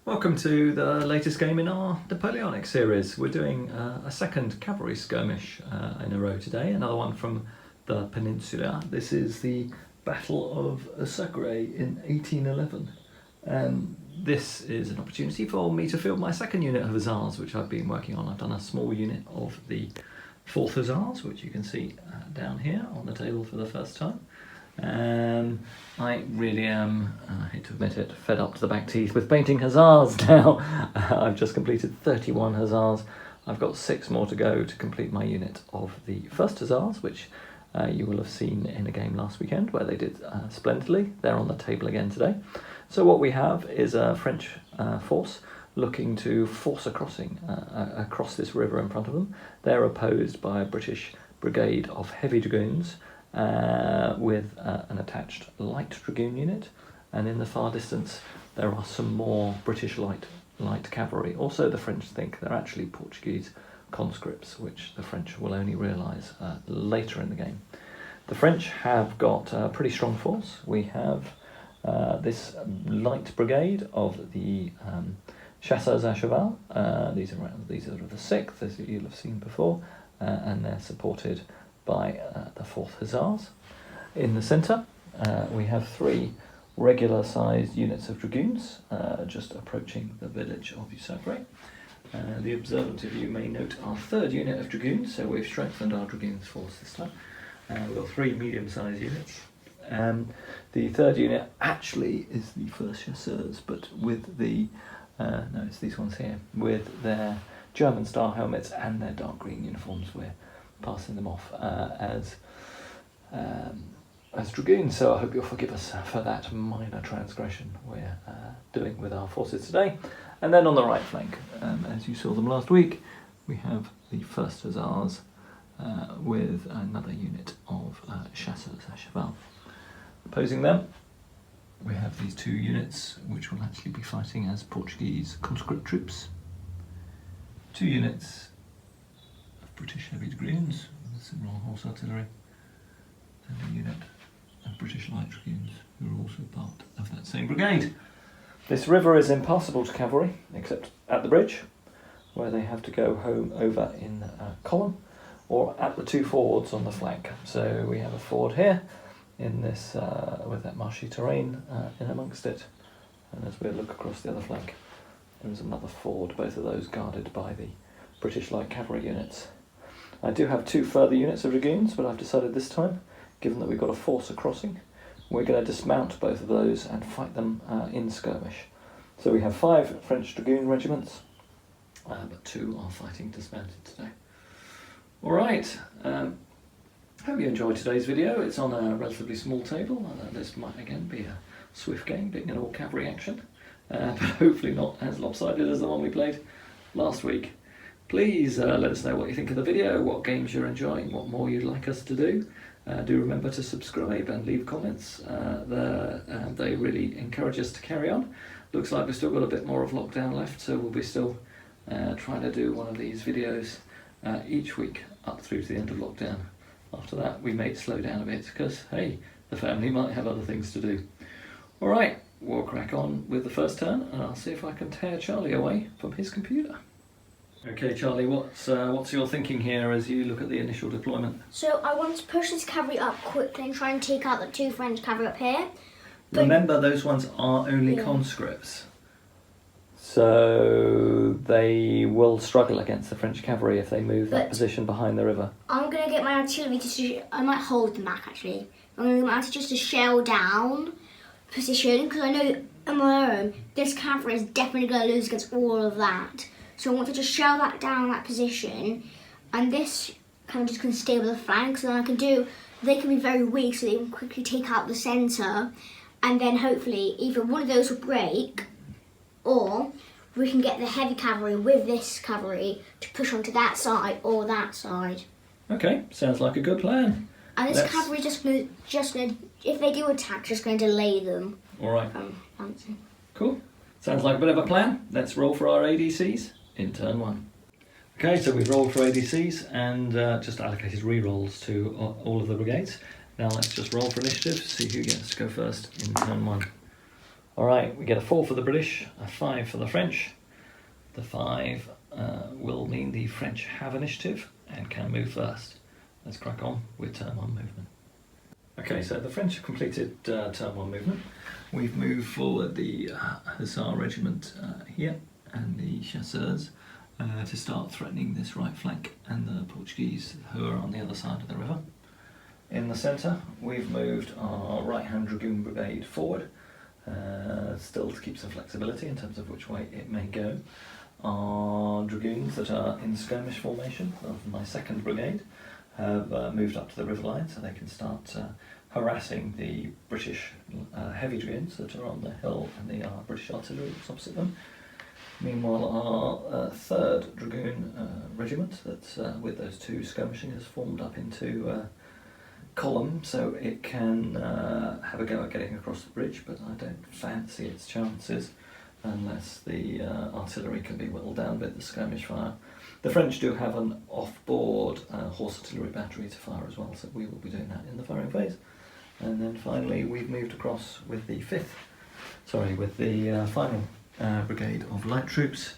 Welcome to the latest game in our Napoleonic series. We're doing a second cavalry skirmish in a row today, another one from the peninsula. This is the Battle of Usagre in 1811. This is an opportunity for me to field my second unit of Hussars, which I've been working on. I've done a small unit of the 4th Hussars, which you can see down here on the table for the first time. I really am, I hate to admit it, fed up to the back teeth with painting Hussars now. I've just completed 31 Hussars. I've got 6 more to go to complete my unit of the 1st Hussars, which you will have seen in a game last weekend where they did splendidly. They're on the table again today. So what we have is a French force looking to force a crossing across this river in front of them. They're opposed by a British brigade of heavy dragoons with an attached light dragoon unit, and in the far distance there are some more British light cavalry. Also, the French think they're actually Portuguese conscripts, which the French will only realise later in the game. The French have got a pretty strong force. We have this light brigade of the chasseurs à cheval. These are the 6th, as you'll have seen before, and they're supported by the 4th Hussars. In the centre we have 3 regular sized units of dragoons just approaching the village of Usagre. The observant of you may note our 3rd unit of dragoons, so we've strengthened our dragoons force this time. We've got 3 medium sized units. The 3rd unit actually is the 1st chasseurs, but with the no, it's these ones here, with their German style helmets and their dark green uniforms. We're passing them off as dragoons, so I hope you'll forgive us for that minor transgression we're doing with our forces today. And then on the right flank, as you saw them last week, we have the 1st Hussars with another unit of chasseurs à cheval. Opposing them, we have these 2 units which will actually be fighting as Portuguese conscript troops. 2 units of British heavy dragoons with some long horse artillery, and a unit of British light dragoons who are also part of that same brigade. This river is impassable to cavalry, except at the bridge, where they have to go over in column, or at the 2 fords on the flank. So we have a ford here, in this with that marshy terrain in amongst it, and as we look across the other flank, there is another ford, both of those guarded by the British light cavalry units. I do have 2 further units of dragoons, but I've decided this time, given that we've got to force a crossing, we're going to dismount both of those and fight them in skirmish. So we have 5 French dragoon regiments, but 2 are fighting dismounted today. Alright, hope you enjoyed today's video. It's on a relatively small table. This might again be a swift game, being an all cavalry action, but hopefully not as lopsided as the one we played last week. Please let us know what you think of the video, what games you're enjoying, what more you'd like us to do. Do remember to subscribe and leave comments. They really encourage us to carry on. Looks like we've still got a bit more of lockdown left, so we'll be still trying to do one of these videos each week up through to the end of lockdown. After that we may slow down a bit because, hey, the family might have other things to do. Alright, we'll crack on with the first turn, and I'll see if I can tear Charlie away from his computer. Okay, Charlie, what's your thinking here as you look at the initial deployment? So I want to push this cavalry up quickly and try and take out the 2 French cavalry up here. But remember, those ones are only conscripts, so they will struggle against the French cavalry if they move that position behind the river. I'm going to get my artillery I might hold them back actually. I'm going to get my artillery just to shell down position, because I know on my own this cavalry is definitely going to lose against all of that. So I want to just shell that down that position, and this kind of just can stay with the flanks, and they can be very weak, so they can quickly take out the centre, and then hopefully either one of those will break, or we can get the heavy cavalry with this cavalry to push onto that side or that side. Okay, sounds like a good plan. And this cavalry just gonna, if they do attack, just going to delay them. All right. Cool. Sounds like a bit of a plan. Let's roll for our ADCs in turn 1. Okay, so we've rolled for ADCs and just allocated re-rolls to all of the brigades. Now let's just roll for initiative, see who gets to go first in turn 1. Alright, we get a 4 for the British, a 5 for the French. The 5 will mean the French have initiative and can move first. Let's crack on with turn 1 movement. Okay, so the French have completed turn 1 movement. We've moved forward the Hussar regiment here and the chasseurs to start threatening this right flank and the Portuguese who are on the other side of the river. In the centre, we've moved our right-hand dragoon brigade forward, still to keep some flexibility in terms of which way it may go. Our dragoons that are in skirmish formation of my 2nd brigade have moved up to the river line so they can start harassing the British heavy dragoons that are on the hill and the British artillery that's opposite them. Meanwhile, our 3rd dragoon regiment that's with those 2 skirmishing has formed up into column so it can have a go at getting across the bridge, but I don't fancy its chances unless the artillery can be whittled down with the skirmish fire. The French do have an off-board horse artillery battery to fire as well, so we will be doing that in the firing phase. And then finally we've moved across with the final brigade of light troops.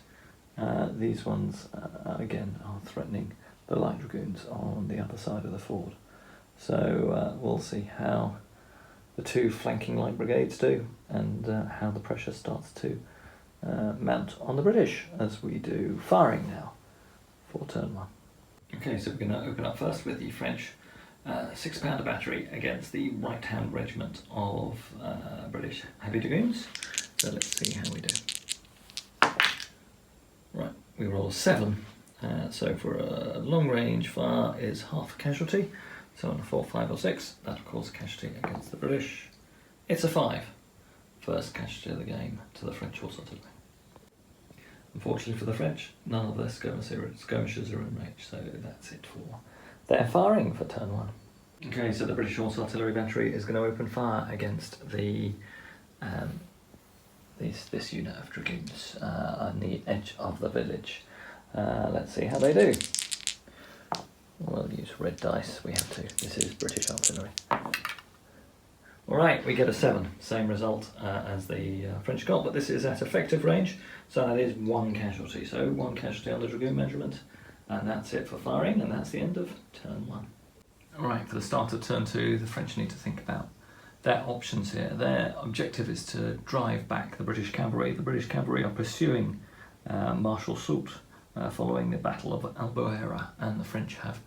These ones again are threatening the light dragoons on the other side of the ford. So we'll see how the 2 flanking light brigades do and how the pressure starts to mount on the British as we do firing now for turn 1. Okay, so we're going to open up first with the French 6-pounder battery against the right-hand regiment of British heavy dragoons. So let's see how we do. Right, we roll a 7. So for a long range fire is half a casualty. So on a 4, 5 or 6, that of course casualty against the British. It's a 5. First casualty of the game to the French horse artillery. Unfortunately for the French, none of their skirmishers are in range, so that's it for their firing for turn 1. Okay, so the British horse artillery battery is going to open fire against the this unit of dragoons on the edge of the village. Let's see how they do. We'll use red dice, we have to. This is British artillery. Alright, we get a 7, same result as the French got, but this is at effective range, so that is 1 casualty. So 1 casualty on the dragoon measurement, and that's it for firing, and that's the end of turn 1. Alright, for the start of turn 2, the French need to think about their options here. Their objective is to drive back the British cavalry. The British cavalry are pursuing Marshal Soult following the Battle of Albuera, and the French have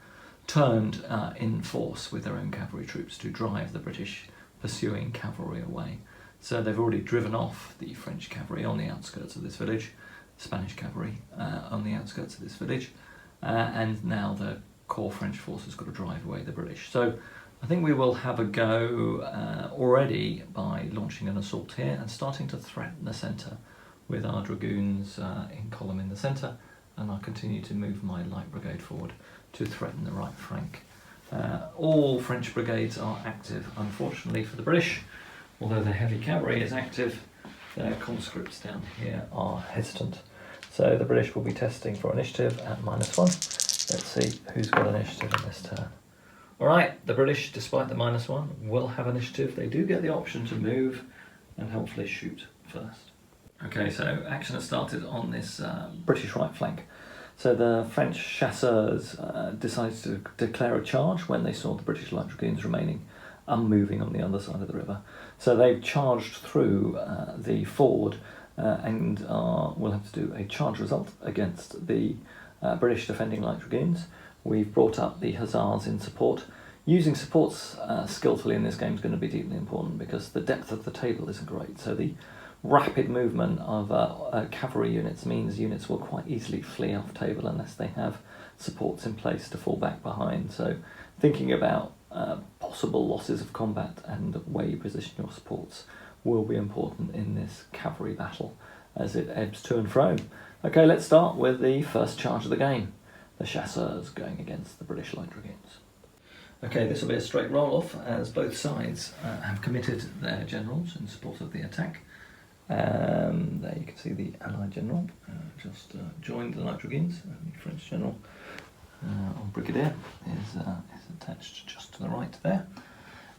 turned in force with their own cavalry troops to drive the British pursuing cavalry away. So they've already driven off the French cavalry on the outskirts of this village, Spanish cavalry on the outskirts of this village, and now the core French force has got to drive away the British. So I think we will have a go already by launching an assault here and starting to threaten the centre with our dragoons in column in the centre, and I'll continue to move my light brigade forward to threaten the right flank. All French brigades are active, unfortunately for the British. Although the heavy cavalry is active, their conscripts down here are hesitant. So the British will be testing for initiative at -1. Let's see who's got initiative in this turn. Alright, the British, despite the -1, will have initiative. They do get the option to move and hopefully shoot first. Okay, so action has started on this British right flank. So the French chasseurs decided to declare a charge when they saw the British light dragoons remaining unmoving on the other side of the river. So they've charged through the ford and will have to do a charge result against the British defending light dragoons. We've brought up the hussars in support. Using supports skillfully in this game is going to be deeply important because the depth of the table isn't great. So the rapid movement of cavalry units means units will quite easily flee off table unless they have supports in place to fall back behind. So thinking about possible losses of combat and where you position your supports will be important in this cavalry battle as it ebbs to and fro. Okay, let's start with the first charge of the game. The chasseurs going against the British light dragoons. Okay, this will be a straight roll-off as both sides have committed their generals in support of the attack. There you can see the Allied general just joined the light dragoons, and the French general on Brigadier is attached just to the right there.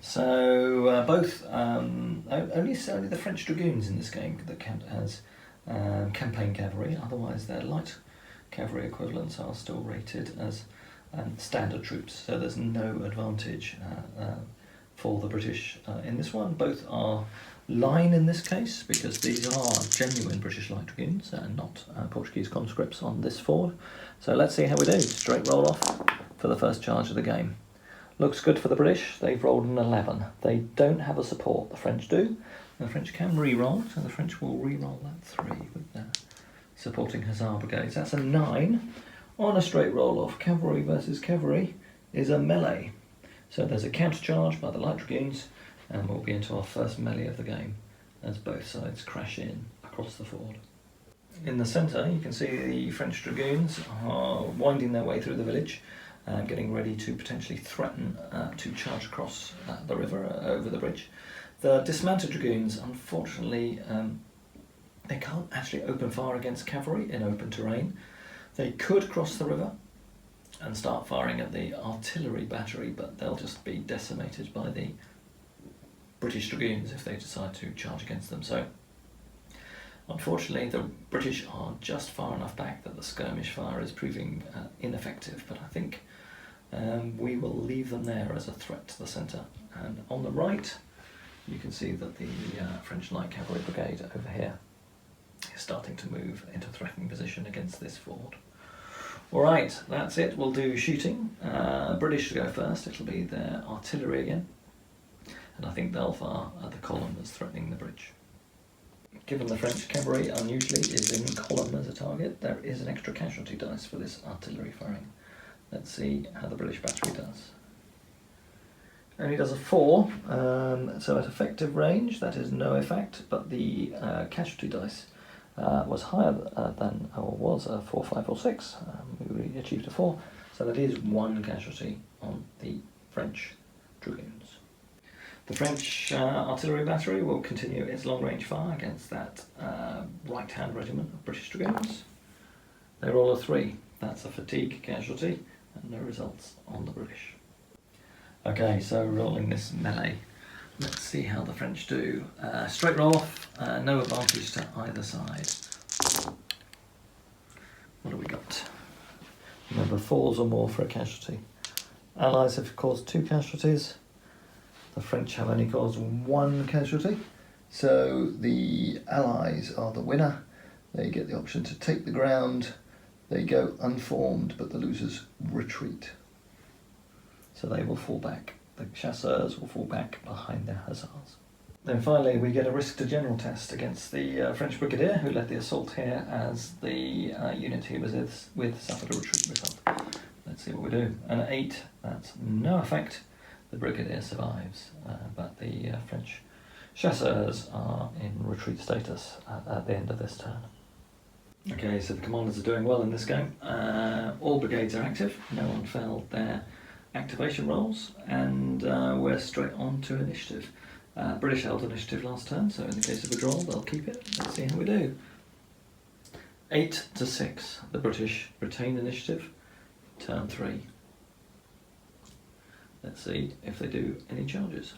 So both only the French dragoons in this game that count as campaign cavalry. Otherwise, their light cavalry equivalents are still rated as standard troops. So there's no advantage for the British in this one. Both are line in this case because these are genuine British light dragoons and not Portuguese conscripts on this ford. So let's see how we do. Straight roll off for the first charge of the game. Looks good for the British. They've rolled an 11. They don't have a support. The French do. The French can re-roll, so the French will re-roll that 3 with their supporting Hussar brigades. That's a 9. On a straight roll off, cavalry versus cavalry is a melee. So there's a counter charge by the light dragoons, and we'll be into our first melee of the game as both sides crash in across the ford. In the centre, you can see the French dragoons are winding their way through the village, getting ready to potentially threaten to charge across the river over the bridge. The dismounted dragoons, unfortunately, they can't actually open fire against cavalry in open terrain. They could cross the river and start firing at the artillery battery, but they'll just be decimated by the British dragoons if they decide to charge against them. So, unfortunately, the British are just far enough back that the skirmish fire is proving ineffective, but I think we will leave them there as a threat to the centre. And on the right, you can see that the French Light Cavalry Brigade over here is starting to move into a threatening position against this ford. Alright, that's it. We'll do shooting. British to go first. It'll be their artillery again. And I think they'll fire at the column that's threatening the bridge. Given the French cavalry unusually is in column as a target, there is an extra casualty dice for this artillery firing. Let's see how the British battery does. Only does a 4, so at effective range that is no effect, but the casualty dice was higher than, or was a 4, 5 or 6. We achieved a 4, so that is 1 casualty on the French dragoons. The French artillery battery will continue its long-range fire against that right-hand regiment of British dragoons. They roll a 3. That's a fatigue casualty, and no results on the British. Okay, so rolling this melee. Let's see how the French do. Straight roll off, no advantage to either side. What have we got? Remember, 4s or more for a casualty. Allies have caused 2 casualties. The French have only caused 1 casualty. So the Allies are the winner. They get the option to take the ground. They go unformed, but the losers retreat. So they will fall back. The chasseurs will fall back behind their hussars. Then finally we get a risk to general test against the French brigadier who led the assault here as the unit he was with suffered a retreat result. Let's see what we do. An 8, that's no effect. The brigadier survives, but the French chasseurs are in retreat status at the end of this turn. Okay, so the commanders are doing well in this game. All brigades are active. No one failed their activation rolls, and we're straight on to initiative. British held initiative last turn, so in the case of a draw, they'll keep it. Let's see how we do. 8 to 6. The British retain initiative. Turn 3. Let's see if they do any charges.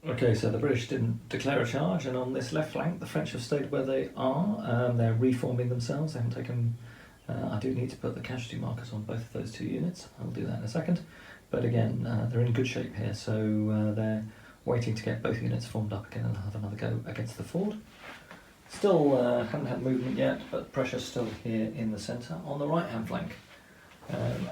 Okay, so the British didn't declare a charge, and on this left flank, the French have stayed where they are. They're reforming themselves. They haven't taken. I do need to put the casualty markers on both of those 2 units. I'll do that in a second. But again, they're in good shape here, so they're waiting to get both units formed up again and have another go against the ford. Still haven't had movement yet, but pressure's still here in the centre. On the right-hand flank,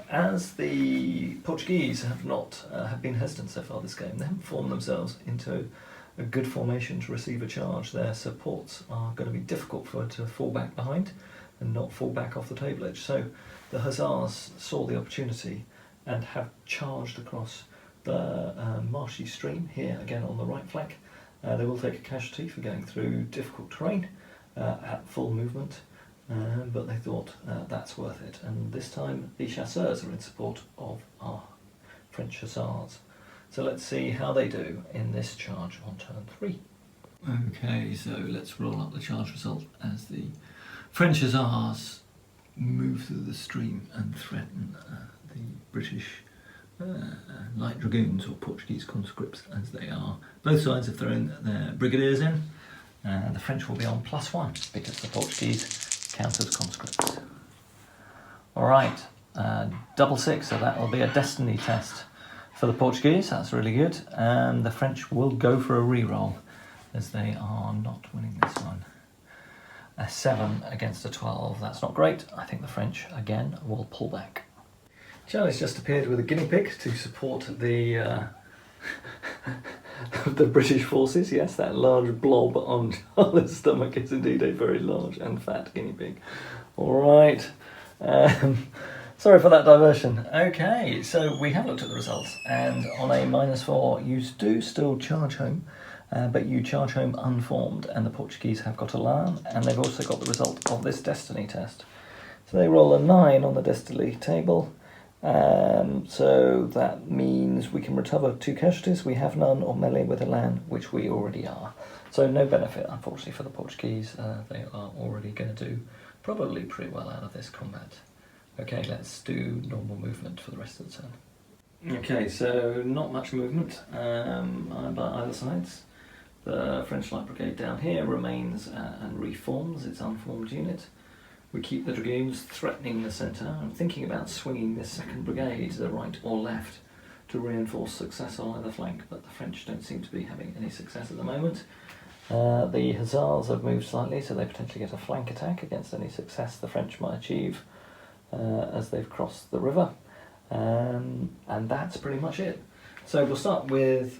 as the Portuguese have been hesitant so far this game, they haven't formed themselves into a good formation to receive a charge. Their supports are going to be difficult for it to fall back behind and not fall back off the table edge. So the Hussars saw the opportunity and have charged across the marshy stream here again on the right flank. They will take a casualty for going through difficult terrain at full movement, but they thought that's worth it. And this time the chasseurs are in support of our French hussars. So let's see how they do in this charge on turn 3. Okay, so let's roll up the charge result as the French hussars move through the stream and threaten the British light dragoons, or Portuguese conscripts as they are. Both sides have thrown their brigadiers in. The French will be on +1 because the Portuguese count as conscripts. Alright, double 6, so that will be a destiny test for the Portuguese. That's really good. The French will go for a re-roll as they are not winning this one. A 7 against a 12, that's not great. I think the French, again, will pull back. Charlie's just appeared with a guinea pig to support the the British forces. Yes, that large blob on Charlie's stomach is indeed a very large and fat guinea pig. Alright. Sorry for that diversion. Okay, so we have looked at the results, and on a -4, you do still charge home, but you charge home unformed, and the Portuguese have got alarm, and they've also got the result of this destiny test. So they roll a 9 on the destiny table, so that means we can recover 2 casualties. We have none, or melee with elan, which we already are. So no benefit, unfortunately, for the Portuguese. They are already going to do probably pretty well out of this combat. Okay, let's do normal movement for the rest of the turn. Okay, so not much movement by either sides. The French Light Brigade down here remains and reforms its unformed unit. We keep the dragoons threatening the centre. I'm thinking about swinging the 2nd Brigade to the right or left to reinforce success on either flank, but the French don't seem to be having any success at the moment. The Hussars have moved slightly, so they potentially get a flank attack against any success the French might achieve as they've crossed the river. And that's pretty much it. So we'll start with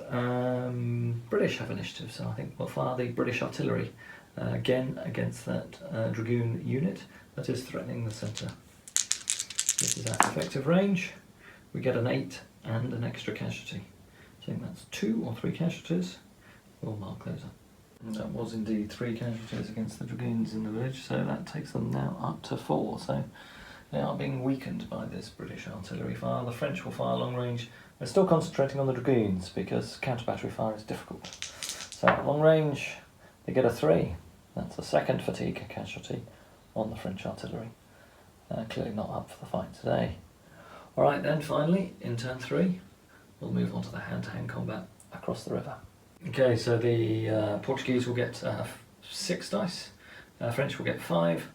British have initiative, so I think we'll fire the British artillery again against that dragoon unit that is threatening the centre. This is at effective range. We get an 8 and an extra casualty. So I think that's 2 or 3 casualties. We'll mark those up. And that was indeed 3 casualties against the dragoons in the village, so that takes them now up to 4. So they are being weakened by this British artillery fire. The French will fire long range. They're still concentrating on the dragoons because counter-battery fire is difficult. So at long range, they get a 3. That's a 2nd fatigue casualty on the French artillery. Clearly not up for the fight today. Alright then, finally, in turn 3, we'll move on to the hand-to-hand combat across the river. Okay, so the Portuguese will get 6 dice, French will get 5.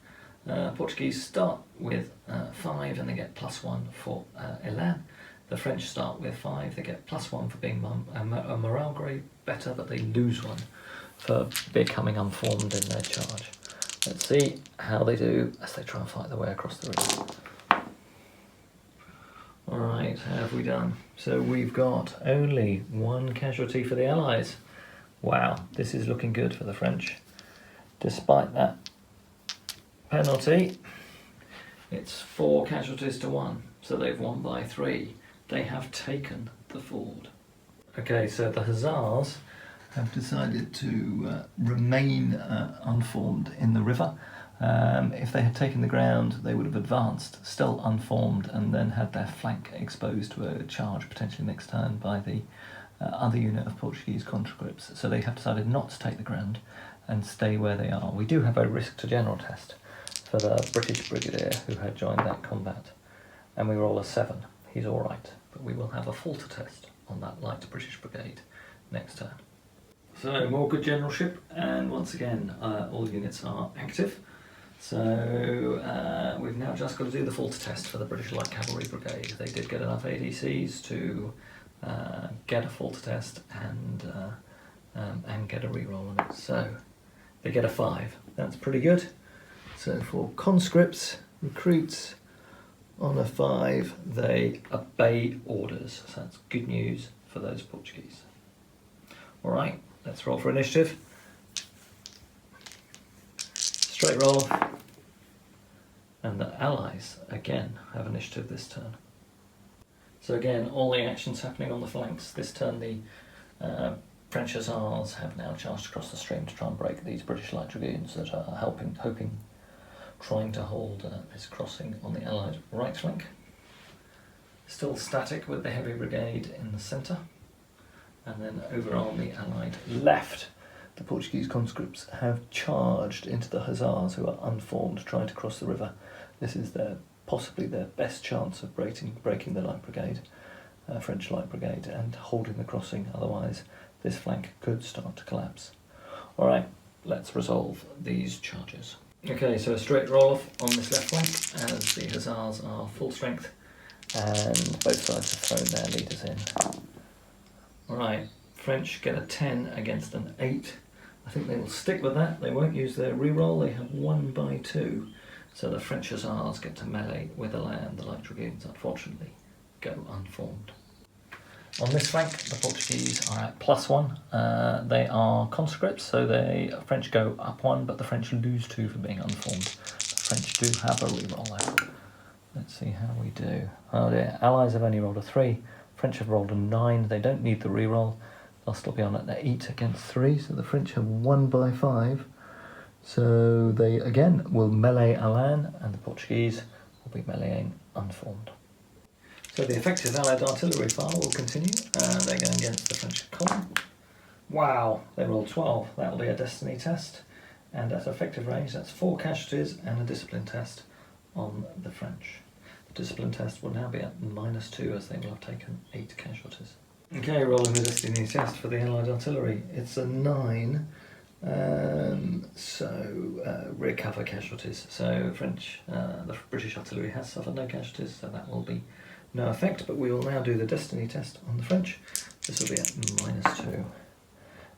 Portuguese start with 5 and they get +1 for elan. The French start with 5, they get +1 for being a morale grade better, but they lose 1 for becoming unformed in their charge. Let's see how they do as they try and fight their way across the river. Alright, how have we done? So we've got only 1 casualty for the Allies. Wow, this is looking good for the French. Despite that penalty, it's 4 casualties to 1, so they've won by 3. They have taken the ford. Okay, so the Hussars have decided to remain unformed in the river. If they had taken the ground, they would have advanced, still unformed, and then had their flank exposed to a charge potentially next turn by the other unit of Portuguese conscripts. So they have decided not to take the ground and stay where they are. We do have a risk to general test for the British brigadier who had joined that combat, and we roll a 7. He's alright, but we will have a falter test on that light British brigade next turn. So more good generalship, and once again all units are active. So we've now just got to do the falter test for the British Light Cavalry Brigade. They did get enough ADCs to get a falter test and get a reroll on it. So they get a 5. That's pretty good. So for conscripts, recruits, on a 5, they obey orders. So that's good news for those Portuguese. Alright, let's roll for initiative. Straight roll. And the Allies, again, have initiative this turn. So again, all the actions happening on the flanks. This turn the French Hussars have now charged across the stream to try and break these British Light Dragoons that are trying to hold this crossing on the Allied right flank. Still static with the Heavy Brigade in the centre. And then over on the Allied left, the Portuguese conscripts have charged into the Hussars, who are unformed, trying to cross the river. This is possibly their best chance of breaking the Light Brigade. French Light Brigade and holding the crossing, otherwise this flank could start to collapse. Alright, let's resolve these charges. Okay, so a straight roll off on this left flank as the Hussars are full strength and both sides have thrown their leaders in. Alright, French get a 10 against an 8. I think they will stick with that. They won't use their reroll. They have 1 by 2. So the French Hussars get to melee with Elan. The Light Dragoons, unfortunately, go unformed. On this flank, the Portuguese are at +1. They are conscripts, so the French go up 1, but the French lose 2 for being unformed. The French do have a reroll though. Let's see how we do. Oh dear, Allies have only rolled a 3. French have rolled a 9. They don't need the reroll. They'll still be on at 8 against 3, so the French have 1 by 5. So they again will melee Elan, and the Portuguese will be meleeing unformed. So the effective Allied artillery fire will continue. They're going against the French column. Wow, they rolled 12. That'll be a destiny test. And at effective range, that's 4 casualties and a discipline test on the French. The discipline test will now be at -2 as they will have taken 8 casualties. Okay, rolling the destiny test for the Allied artillery. It's a 9. Rear cover casualties. So the British artillery has suffered no casualties, so that will be no effect, but we will now do the destiny test on the French. This will be at -2.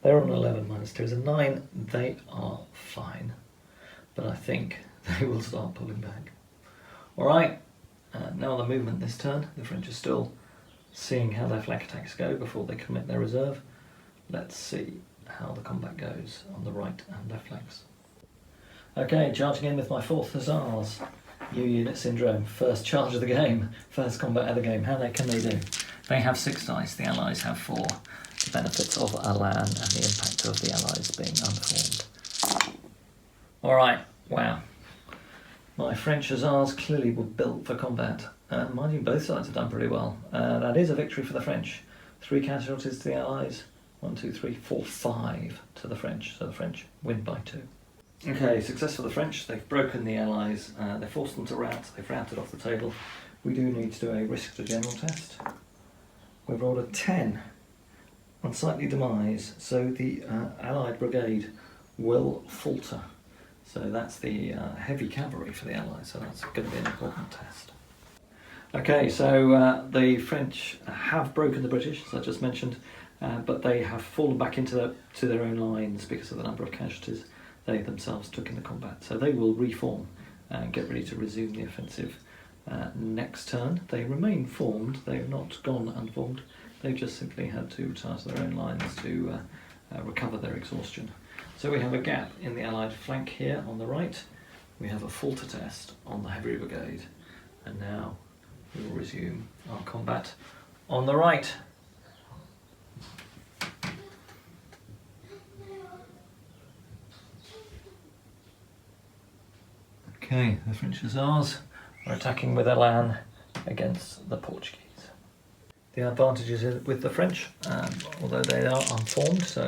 They're on 11, -2 is a 9. They are fine, but I think they will start pulling back. Alright, now the movement this turn. The French are still seeing how their flank attacks go before they commit their reserve. Let's see how the combat goes on the right and left flanks. Okay, charging in with my 4th Hussars. New unit syndrome, first charge of the game, first combat of the game. How can they do? They have 6 dice, the Allies have 4. The benefits of Elan and the impact of the Allies being unformed. Alright, wow. My French Hussars clearly were built for combat. Mind you, both sides have done pretty well. That is a victory for the French. 3 casualties to the Allies. 1, 2, 3, 4, 5 to the French, so the French win by 2. Okay, success for the French. They've broken the Allies. They forced them to rout. They've routed off the table. We do need to do a risk to general test. We've rolled a 10. Unsightly demise. So the Allied brigade will falter. So that's the heavy cavalry for the Allies. So that's going to be an important test. Okay, so the French have broken the British, as I just mentioned, but they have fallen back into their own lines because of the number of casualties they themselves took in the combat. So they will reform and get ready to resume the offensive next turn. They remain formed, they've not gone unformed, they've just simply had to retire to their own lines to recover their exhaustion. So we have a gap in the Allied flank here on the right, we have a falter test on the heavy brigade, and now we will resume our combat on the right. Okay, the French Hussars are attacking with Elan against the Portuguese. The advantages with the French, although they are unformed, so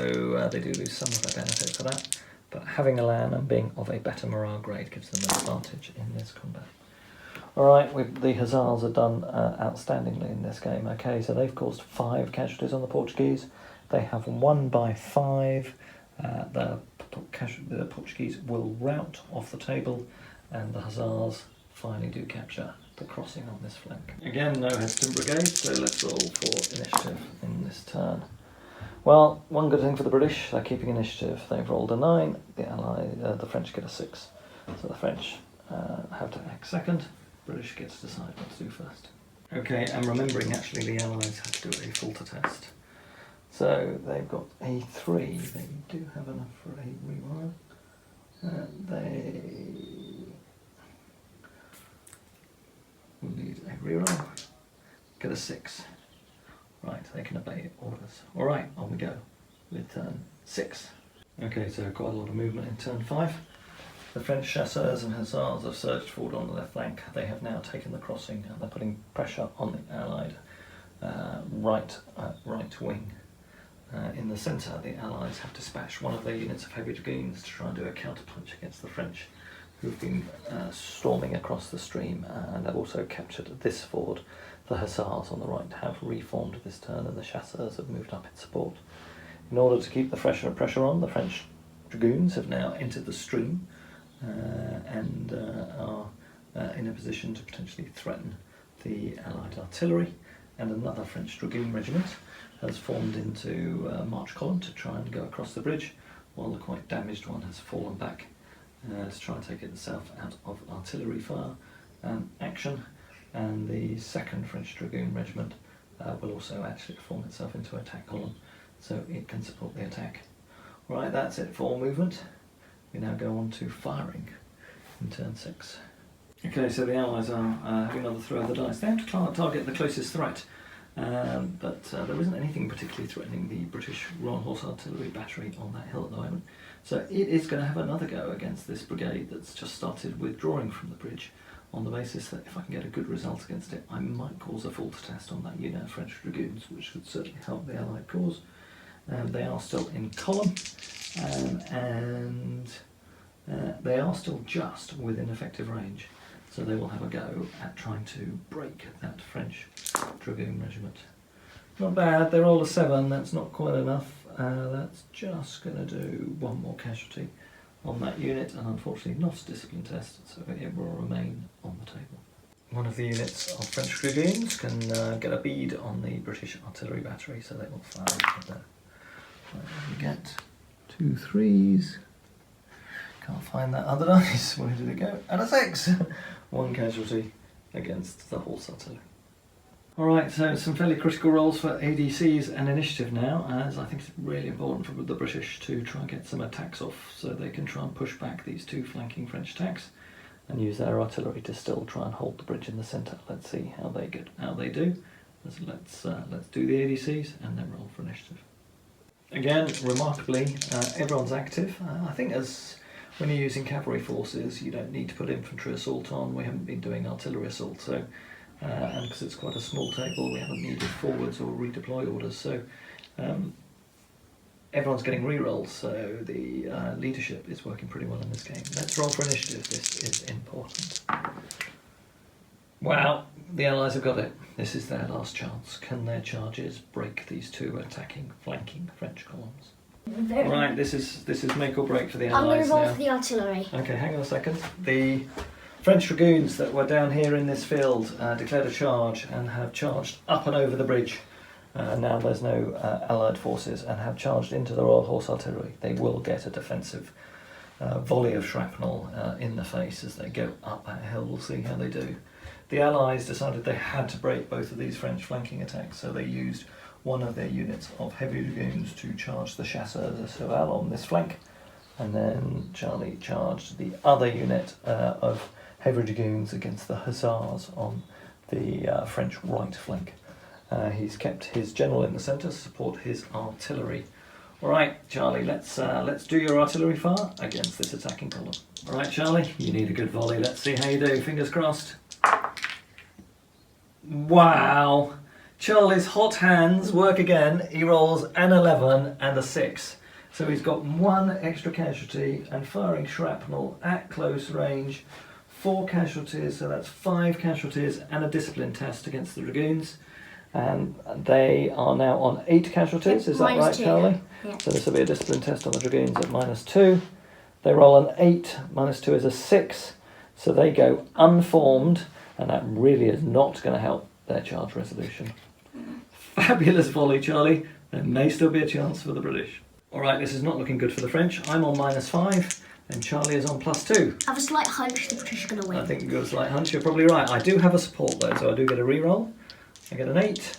they do lose some of their benefit for that, but having Elan and being of a better morale grade gives them an advantage in this combat. Alright, the Hussars have done outstandingly in this game. Okay, so they've caused 5 casualties on the Portuguese. They have 1 by 5. The Portuguese will rout off the table, and the Hussars finally do capture the crossing on this flank. Again, no hesitant brigade, so let's roll for initiative in this turn. Well, one good thing for the British, they're keeping initiative. They've rolled a 9, the French get a 6. So the French have to act second, British gets to decide what to do first. Okay, and remembering actually the Allies have to do a falter test. So they've got a 3, they do have enough for a reroll. They will need a reroll, get a 6. Right, they can obey orders. Alright, on we go with turn 6. Okay, so quite a lot of movement in turn 5. The French chasseurs and hussars have surged forward onto their flank. They have now taken the crossing and they're putting pressure on the Allied right wing. In the centre, the Allies have dispatched one of their units of heavy dragoons to try and do a counterpunch against the French, who've been storming across the stream, and have also captured this ford. The hussars on the right have reformed this turn, and the chasseurs have moved up in support. In order to keep the pressure on, the French dragoons have now entered the stream and are in a position to potentially threaten the Allied artillery, and another French dragoon regiment has formed into a march column to try and go across the bridge, while the quite damaged one has fallen back to try and take itself out of artillery fire and action. And the 2nd French Dragoon Regiment will also actually form itself into attack column, so it can support the attack. Right, that's it for movement. We now go on to firing in turn 6. Okay, so the Allies are having another throw of the dice. They have to target the closest threat, but there isn't anything particularly threatening the British Royal Horse Artillery battery on that hill at the moment. So it is going to have another go against this brigade that's just started withdrawing from the bridge, on the basis that if I can get a good result against it, I might cause a false test on that unit of French Dragoons, which would certainly help the Allied cause. They are still in column, and they are still just within effective range, so they will have a go at trying to break that French Dragoon regiment. Not bad, they rolled a 7, that's not quite enough. That's just going to do 1 more casualty on that unit, and unfortunately not a discipline test, so it will remain on the table. One of the units of French Dragoons can get a bead on the British artillery battery, so they will fire at there. Right, we get 2 3s. Can't find that other dice. Where did it go? And a 6! 1 casualty against the horse artillery. Alright, so some fairly critical roles for ADCs and initiative now, as I think it's really important for the British to try and get some attacks off, so they can try and push back these 2 flanking French attacks and use their artillery to still try and hold the bridge in the centre. Let's see how they do. Let's do the ADCs and then roll for initiative. Again, remarkably, everyone's active. I think as when you're using cavalry forces, you don't need to put infantry assault on. We haven't been doing artillery assault, so and because it's quite a small table, we haven't needed forwards or redeploy orders, so everyone's getting rerolls, so the leadership is working pretty well in this game. Let's roll for initiative, this is important. Wow, the Allies have got it. This is their last chance. Can their charges break these 2 attacking, flanking French columns? Right, this is make or break for the Allies. I'm going to roll now. for the artillery. Okay, hang on a second. The French Dragoons that were down here in this field declared a charge and have charged up and over the bridge. Now there's no Allied forces, and have charged into the Royal Horse Artillery. They will get a defensive volley of shrapnel in the face as they go up that hill. We'll see how they do. The Allies decided they had to break both of these French flanking attacks, so they used one of their units of heavy dragoons to charge the chasseurs de cheval on this flank, and then Charlie charged the other unit of heavy dragoons against the hussars on the French right flank. He's kept his general in the centre to support his artillery. All right, Charlie, let's do your artillery fire against this attacking column. All right, Charlie, you need a good volley. Let's see how you do. Fingers crossed. Wow! Charlie's hot hands work again. He rolls an 11 and a 6. So he's got 1 extra casualty and firing shrapnel at close range. 4 casualties, so that's 5 casualties and a discipline test against the Dragoons. And they are now on 8 casualties, is that right, 2. Charlie? Yeah. So this will be a discipline test on the Dragoons at -2. They roll an 8, -2 is a 6, so they go unformed, and that really is not going to help their charge resolution. Fabulous volley, Charlie. There may still be a chance for the British. Alright, this is not looking good for the French. I'm on -5, and Charlie is on +2. I have a slight hunch the British are going to win. I think you've got a slight hunch, you're probably right. I do have a support though, so I do get a reroll. I get an 8.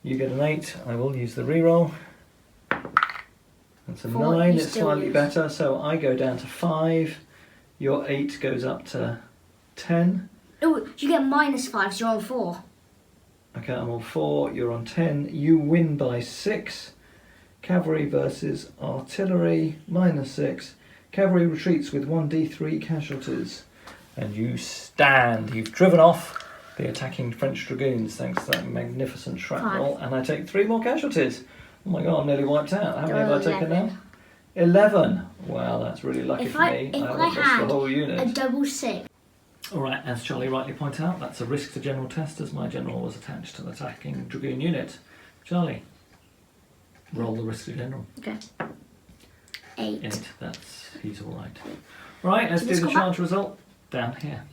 You get an 8. I will use the reroll. That's a 9. It's slightly better, so I go down to 5. Your 8 goes up to 10. Oh, you get -5, so you're on 4. Okay, I'm on 4, you're on 10. You win by 6. Cavalry versus artillery, -6. Cavalry retreats with 1d3 casualties. And you stand. You've driven off the attacking French Dragoons thanks to that magnificent shrapnel. 5. And I take 3 more casualties. Oh my god, I'm nearly wiped out. How many have I taken 11. now? 11. Wow, that's really lucky for me. If I lost the whole had unit. a double 6. All right, as Charlie rightly pointed out, that's a risk to general test as my general was attached to the attacking dragoon unit. Charlie, roll the risk to general. Okay. 8. 8, he's all right. Right, let's do the charge result down here.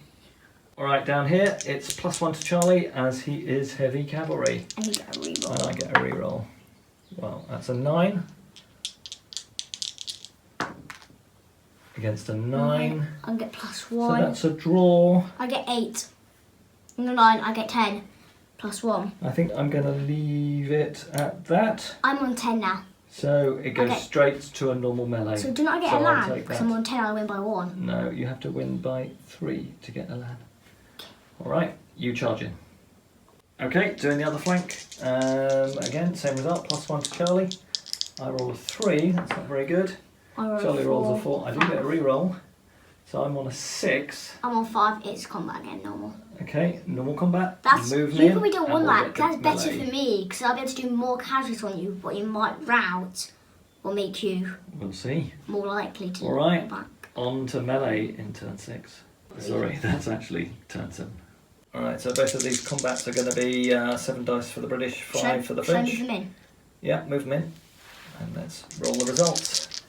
All right, down here, it's +1 to Charlie as he is heavy cavalry. And you get a reroll. And I get a reroll. Well, that's a 9. Against a 9. I get +1. So that's a draw. I get 8. And the 9, I get 10. +1. I think I'm going to leave it at that. I'm on 10 now. So it goes straight to a normal melee. So do not get a land? Because I'm on 10, I win by 1. No, you have to win by 3 to get a land. All right, you charge in. Okay, doing the other flank. Again, same result, +1 to Charlie. I roll a 3, that's not very good. Charlie rolls a 4. I do get a reroll, so I'm on a 6. I'm on 5. It's combat again, normal. Okay, normal combat. You probably don't want that, because that's better for me, because I'll be able to do more casualties on you, but you might rout or make you We'll see. more likely to All right, go back. on to melee in turn 6. Sorry, that's actually turn 7. All right, so both of these combats are going to be 7 dice for the British, 5 for the French. Should I move them in? Yeah, move them in. And let's roll the results.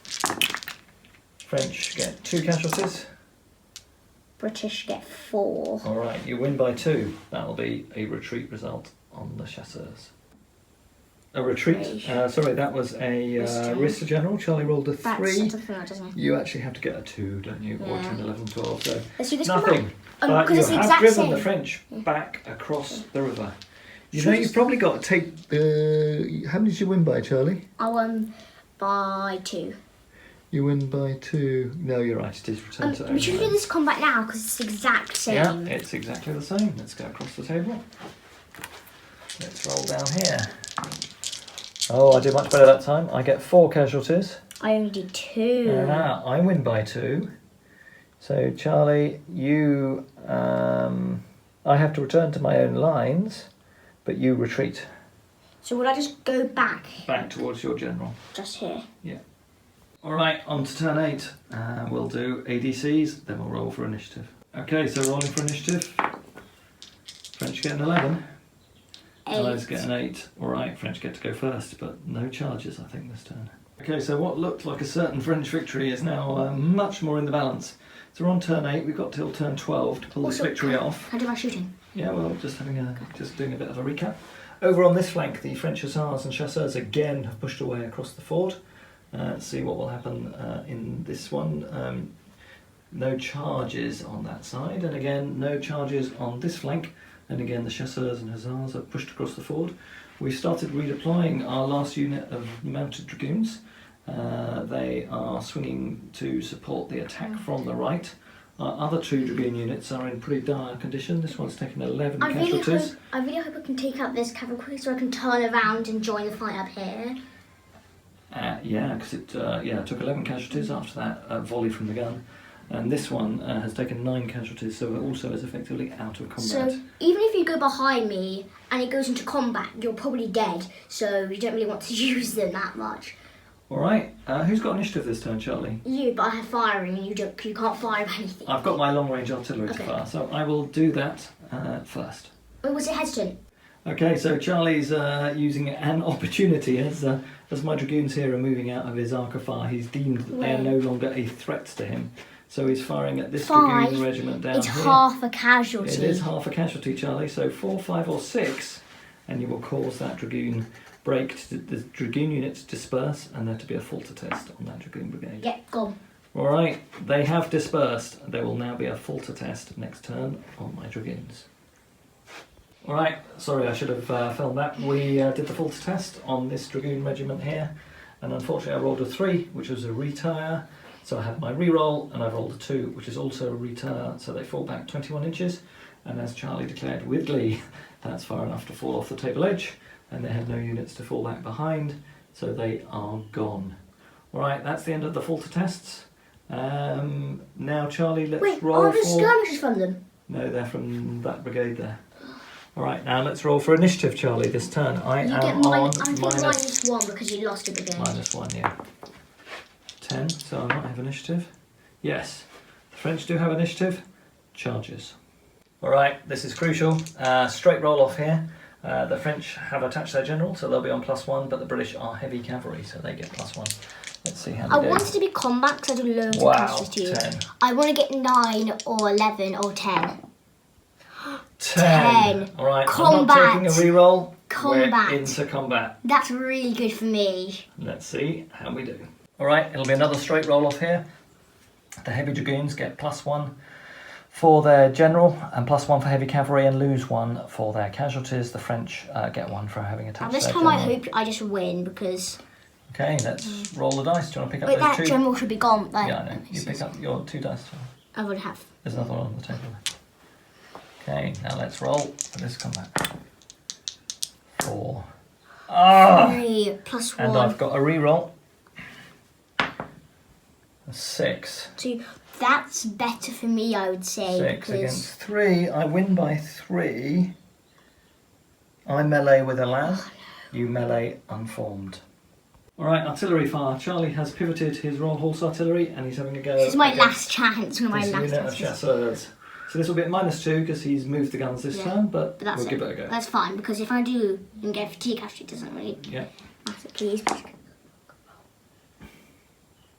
French get 2 casualties. British get 4. All right, you win by 2. That'll be a retreat result on the chasseurs. A retreat? Sorry, that was a risk to general. Charlie rolled a 3. You actually have to get a 2, don't you? Or 10, 11, 12. So let's do this nothing. But you have driven the French back across the river. You know, you've probably got to take the... How many did you win by, Charlie? I won by 2. You win by 2. No, you're right. It is return to we should do this combat now because it's the exact same. Yeah, it's exactly the same. Let's go across the table. Let's roll down here. Oh, I did much better that time. I get 4 casualties. I only did 2. Now I win by 2. So Charlie, you, I have to return to my own lines, but you retreat. So would I just go back? Back towards your general. Just here. Yeah. All right, on to turn 8. We'll do ADCs, then we'll roll for initiative. Okay, so rolling for initiative. French get an 11. 8. Allies get an 8. All right, French get to go first, but no charges, I think, this turn. Okay, so what looked like a certain French victory is now much more in the balance. So we're on turn 8. We've got till turn 12 to pull this victory off. How do I shooting? Yeah, well, just doing a bit of a recap. Over on this flank, the French hussars and chasseurs again have pushed away across the ford. Let's see what will happen in this one. No charges on that side, and again, no charges on this flank. And again, the chasseurs and hussars have pushed across the ford. We started redeploying our last unit of mounted dragoons. They are swinging to support the attack from the right. Our other 2 dragoon units are in pretty dire condition. This one's taken 11 casualties. I really hope I can take out this cavalry so I can turn around and join the fight up here. Yeah, because it took 11 casualties after that volley from the gun. And this one has taken 9 casualties, so it also is effectively out of combat. So even if you go behind me and it goes into combat, you're probably dead. So you don't really want to use them that much. All right. Who's got initiative this turn, Charlie? You, but I have firing, and you can't fire anything. I've got my long-range artillery to fire, so I will do that first. Or was it hesitant? Okay, so Charlie's using an opportunity as my dragoons here are moving out of his arc of fire. He's deemed that they are no longer a threat to him. So he's firing at this dragoon regiment down it's here. It's half a casualty. It is half a casualty, Charlie. So 4, 5 or 6, and you will cause that dragoon break, the dragoon units disperse, and there to be a falter test on that dragoon brigade. Yeah, gone. All right, they have dispersed. There will now be a falter test next turn on my dragoons. All right, sorry, I should have filmed that. We did the falter test on this dragoon regiment here, and unfortunately I rolled a 3, which was a retire. So I have my reroll, and I've rolled a 2, which is also a retire, so they fall back 21 inches. And as Charlie declared with glee, that's far enough to fall off the table edge, and they have no units to fall back behind, so they are gone. All right, that's the end of the falter tests. Now, Charlie, let's roll for... Wait, are the skirmishes from them? No, they're from that brigade there. All right, now let's roll for initiative, Charlie, this turn. I am on -1 because you lost a brigade. -1, yeah. 10, so I might have initiative. Yes, the French do have initiative. charges. Alright, this is crucial. Straight roll off here. The French have attached their general, so they'll be on +1, but the British are heavy cavalry, so they get +1. Let's see how I they do. want it to be combat because I do loads Wow, of casualties. 10. I want to get 9 or 11 or 10. 10. Alright, I'm Combat. not taking a reroll. Combat. We're into combat. That's really good for me. Let's see how we do. Alright, it'll be another straight roll off here. The heavy dragoons get +1 for their general and +1 for heavy cavalry and lose 1 for their casualties. The French get 1 for having attached This their time general. I hope I just win because... Okay, let's roll the dice. Do you want to pick up Wait, those that 2? general should be gone. Like, Yeah, I know. You pick up your 2 dice. I would have. There's another one on the table. Okay, now let's roll for this combat. 4. Ah! 3 +1. And I've got a reroll. A 6. 2. That's better for me, I would say. 6 because against 3. I win by 3. I melee with a lad. You melee unformed. Alright, artillery fire. Charlie has pivoted his Royal Horse Artillery and he's having a go. This is my against last chance. One of my this last unit of chances. chasseurs. So this will be at -2 because he's moved the guns this Yeah, turn, but But that's we'll give it a go. That's fine because if I do and get fatigue, actually, it doesn't really Yeah. matter. Please.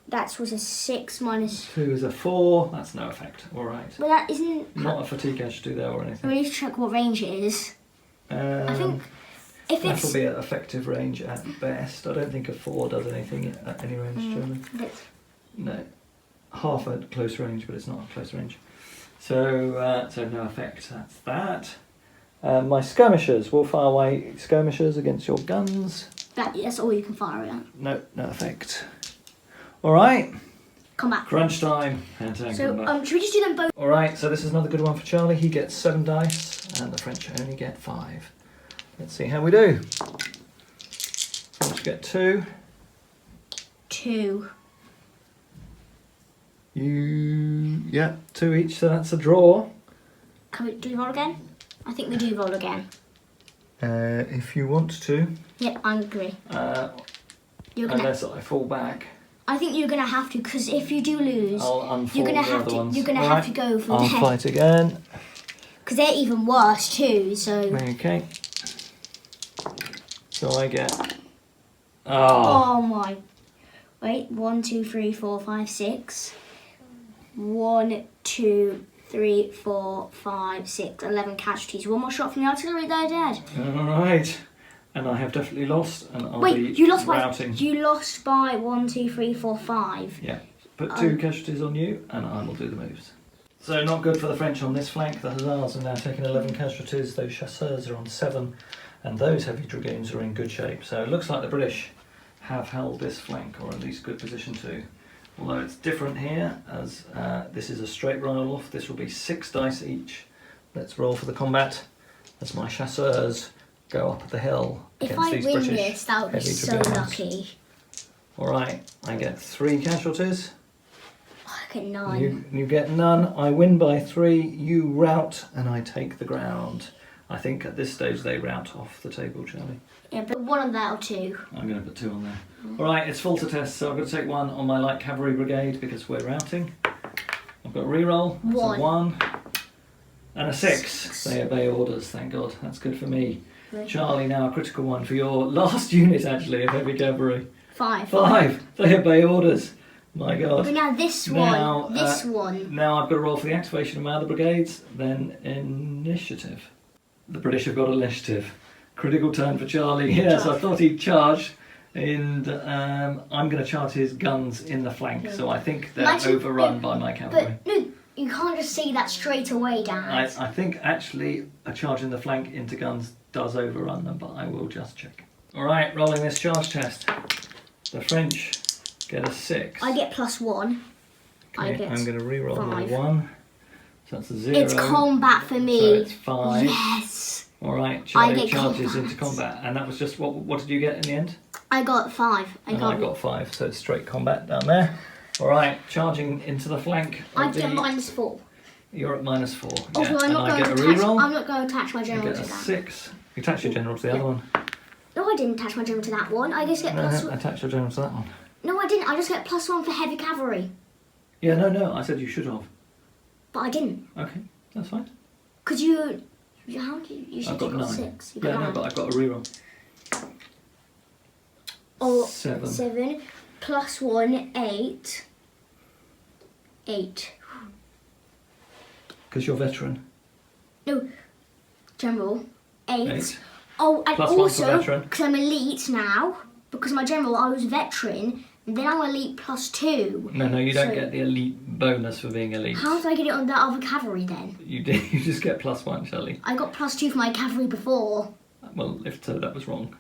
That was a 6 minus. 2 is a 4. That's no effect. Alright. But that isn't. Not a fatigue casualty there or I anything. need to check what range it is. I think if That'll it's. be at effective range at best. I don't think a 4 does anything at any range, Charlie. No. Half at close range, but it's not at close range. So, so no effect. That's that. My skirmishers will fire away skirmishers against your guns. That's all you can fire at. No, no effect. Alright, Combat. crunch time. Hand-to-hand So, combat. should we just do them both? Alright, so this is another good one for Charlie. He gets 7 dice, and the French only get 5. Let's see how we do. French get 2. 2. Yeah, 2 each, so that's a draw. Do we roll again? I think we do roll again. If you want to, Yep, I agree. You're gonna. unless I fall back, I think you're gonna have to because if you do lose, I'll unfold you're gonna the have other to. ones. You're gonna Alright, have to go for I'll them fight again. because they're even worse too. So. Okay. So I get... Oh, Oh my. Wait, 1, 2, 3, 4, 5, 6. 1, 2, 3, 4, 5, 6, 11 casualties. One more shot from the artillery, they're dead. alright. And I have definitely lost, and I'll Wait, be you lost routing. by 1, 2, 3, 4, 5. Yeah. Put 2 casualties on you, and I will do the moves. So not good for the French on this flank. The Hussars are now taking 11 casualties. Those chasseurs are on 7, and those heavy dragoons are in good shape. So it looks like the British have held this flank, or at least good position to. Although it's different here, as this is a straight roll off. This will be 6 dice each. Let's roll for the combat as my chasseurs go up the hill If against I these win British this, that would be heavy so dragoons. lucky. Alright, I get 3 casualties. Oh, I get 9. You get none. I win by 3. You rout, and I take the ground. I think at this stage they rout off the table, Charlie. Yeah, but 1 on that or 2. I'm going to put 2 on there. Alright, it's full to test, so I'm going to take 1 on my light cavalry brigade because we're routing. I've got a reroll. That's a 1. And a 6. They obey orders, thank God. That's good for me. Charlie, now a critical one for your last unit, actually, of heavy cavalry. 5. 5. They obey orders. My God. But now this Now, one, this one. Now I've got to roll for the activation of my other brigades, then initiative. The British have got initiative. Critical turn for Charlie. Yes, I thought he'd charge, and I'm going to charge his guns in the flank, so I think they're overrun by my cavalry. But no, you can't just say that straight away, Dad. I think actually a charge in the flank into guns does overrun them, but I will just check. Alright, rolling this charge test. The French get a 6. I get +1. Okay, I get I'm going to re-roll my 5. 1. So that's a 0. It's combat for me. So it's 5. Yes. Alright, Charlie get charges combat. into combat. And that was just, what did you get in the end? I got 5. I got 5, so it's straight combat down there. Alright, charging into the flank. I get -4. You're at -4. Also, yeah. I'm not and I going get to a attach. reroll. I'm not going to attach my I general get to a that. 6. You attach your general to the other one. No, I didn't attach my general to that one. I just get No, +1. attach your general to that one. No, I didn't. I just get +1 for heavy cavalry. Yeah, no, I said you should have. But I didn't. Okay, that's fine. Because how did you said I've got you got 9. 6. You Yeah, got no, 9. but I've got a reroll. Oh, 7. 7 plus 1, 8. 8. Because you're veteran. No, general. 8. 8. Oh, and Plus 1 for also, veteran. because I'm elite now, because my general, I was veteran, and then I'm elite plus 2. No, you don't So- get the elite bonus for being elite. How did I get it on that other cavalry then? You did. You just get plus 1, Charlie. I got plus 2 for my cavalry before. Well, if so, that was wrong.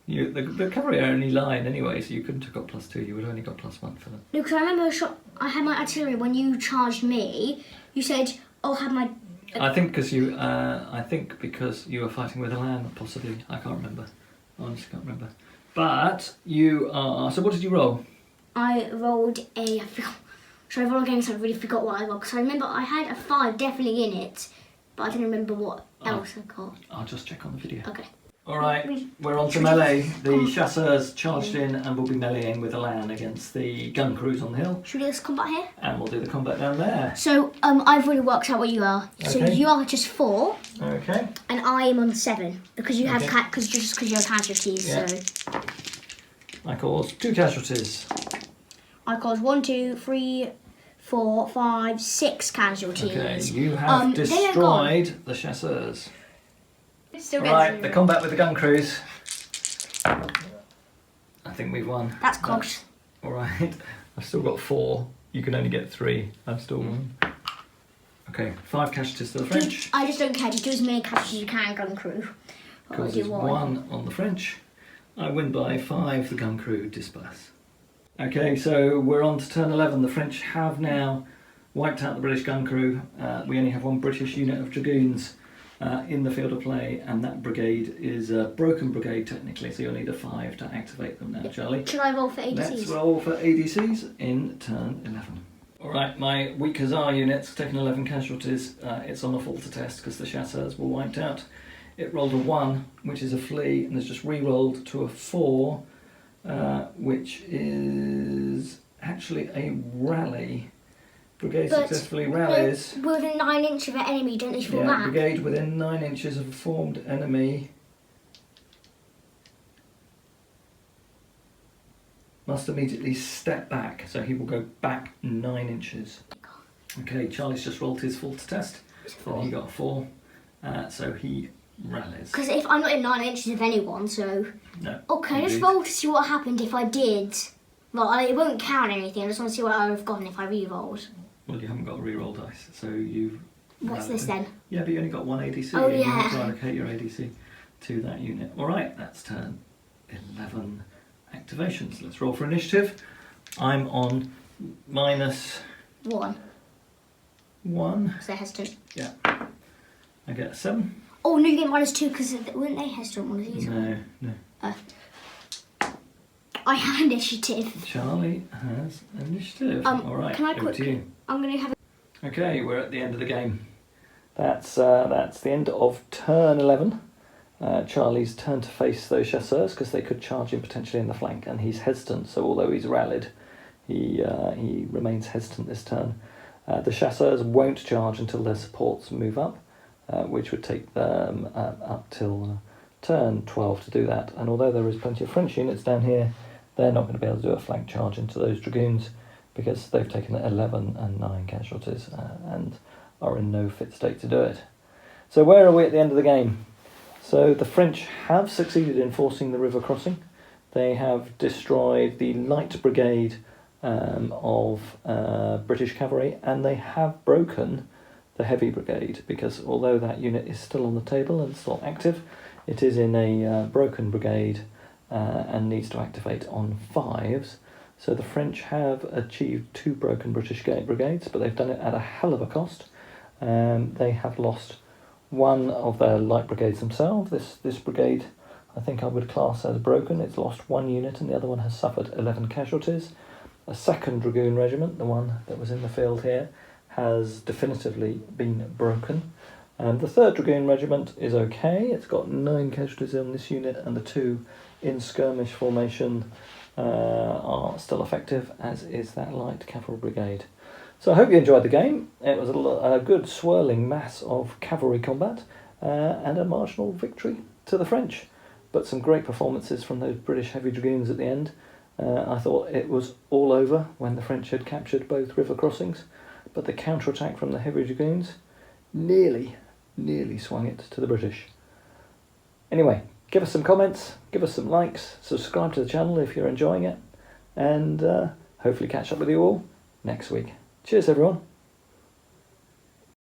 The cavalry are only line anyway, so you couldn't have got plus 2. You would have only got plus 1 for them. No, because I remember I had my artillery when you charged me. You said, "I'll have my." I think because you were fighting with a land, possibly. I can't remember. I honestly can't remember. But you are. So what did you roll? I rolled a. Should I roll again? Because I really forgot what I rolled. Because I remember I had a 5 definitely in it, but I didn't remember what else I got. I'll just check on the video. Okay. All right, we're on to melee. The chasseurs charged in and will be meleeing with a lan against the gun crews on the hill, Should we do this combat here? and we'll do the combat down there. So I've already worked out what you are. So Okay. you are just 4, Okay. and I am on 7 because you have Okay. because you're casualties. Yeah. So I caused 2 casualties. I caused 1, 2, 3, 4, 5, 6 casualties. Okay, you have they are gone. destroyed the chasseurs. Still Right, gets the combat with the gun crews. I think we've won. That's cocked. All right, I've still got 4. You can only get 3. I've still won. Okay, 5 casualties to the French. I just don't care. Just do as many casualties as you can, gun crew. I'll Causes do 1 on the French. I win by 5. The gun crew disperse. Okay, so we're on to turn 11. The French have now wiped out the British gun crew. We only have 1 British unit of dragoons in the field of play, and that brigade is a broken brigade technically, so you'll need a 5 to activate them now, Charlie. Should I roll for ADCs? Let's roll for ADCs in turn 11. Alright, my weak Hussar unit's taken 11 casualties. It's on a falter test because the chasseurs were wiped out. It rolled a 1, which is a flee, and has just re-rolled to a 4, which is actually a rally. Brigade But successfully rallies. Within 9 inches of an enemy, don't they fall Yeah, back? brigade within 9 inches of a formed enemy must immediately step back, so he will go back 9 inches. Okay, Charlie's just rolled his falter test, and he got a 4, so he rallies. Because if I'm not in 9 inches of anyone, so... No. Okay, let's indeed. roll to see what happened if I did. Well, it won't count anything, I just want to see what I would have gotten if I re-rolled. Well, you haven't got a re-roll dice, so you've... What's this then? Yeah, but you only got 1 ADC. Oh, and you have to yeah. allocate your ADC to that unit. Alright, that's turn 11 activations. Let's roll for initiative. I'm on minus 1. 1. Because they're hesitant. Yeah. I get a 7. Oh, no, you get -2 because weren't they hesitant one of these? No. I have initiative. Charlie has initiative. Alright, can I over to you. I'm going to have Okay, we're at the end of the game. That's the end of turn 11. Charlie's turn to face those chasseurs because they could charge him potentially in the flank, and he's hesitant. So although he's rallied, he remains hesitant this turn. The chasseurs won't charge until their supports move up, which would take them up till turn 12 to do that. And although there is plenty of French units down here, they're not going to be able to do a flank charge into those dragoons because they've taken 11 and 9 casualties and are in no fit state to do it. So where are we at the end of the game? So the French have succeeded in forcing the river crossing. They have destroyed the light brigade of British cavalry, and they have broken the heavy brigade because although that unit is still on the table and still active, it is in a broken brigade and needs to activate on 5s. So the French have achieved 2 broken British brigades, but they've done it at a hell of a cost. They have lost 1 of their light brigades themselves. This brigade, I think I would class as broken. It's lost 1 unit, and the other one has suffered 11 casualties. A 2nd Dragoon Regiment, the one that was in the field here, has definitively been broken. And the 3rd Dragoon Regiment is okay. It's got 9 casualties on this unit, and the 2 in skirmish formation are still effective, as is that light cavalry brigade. So I hope you enjoyed the game. It was a good swirling mass of cavalry combat and a marginal victory to the French. But some great performances from those British heavy dragoons at the end. I thought it was all over when the French had captured both river crossings, but the counterattack from the heavy dragoons nearly swung it to the British. Anyway, give us some comments, give us some likes, subscribe to the channel if you're enjoying it, and hopefully catch up with you all next week. Cheers everyone.